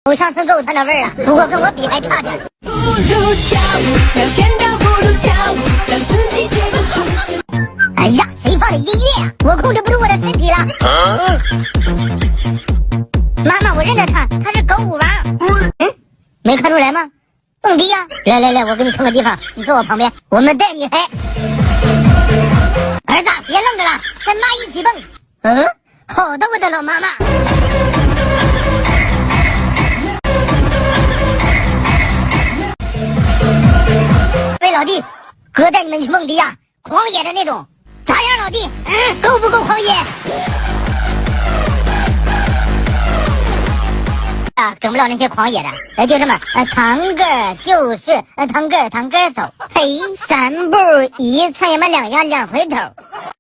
我上次够他那味儿了，不过跟我比还差点。不如跳舞，聊天倒不如跳舞，让自己觉得舒适。哎呀，谁放的音乐啊？我控制不住我的身体了。妈妈，我认得他，他是狗舞王。没看出来吗？蹦迪呀！来，我给你冲个地方，你坐我旁边，我们带你嗨。儿子，别愣着了，跟妈一起蹦。好的，我的老妈妈。喂，老弟，哥带你们去蹦迪呀，狂野的那种，咋样，老弟？够不够狂野？整不了那些狂野的，就这么，堂个就是堂个走，嘿，3步1窜呀嘛2呀2回头。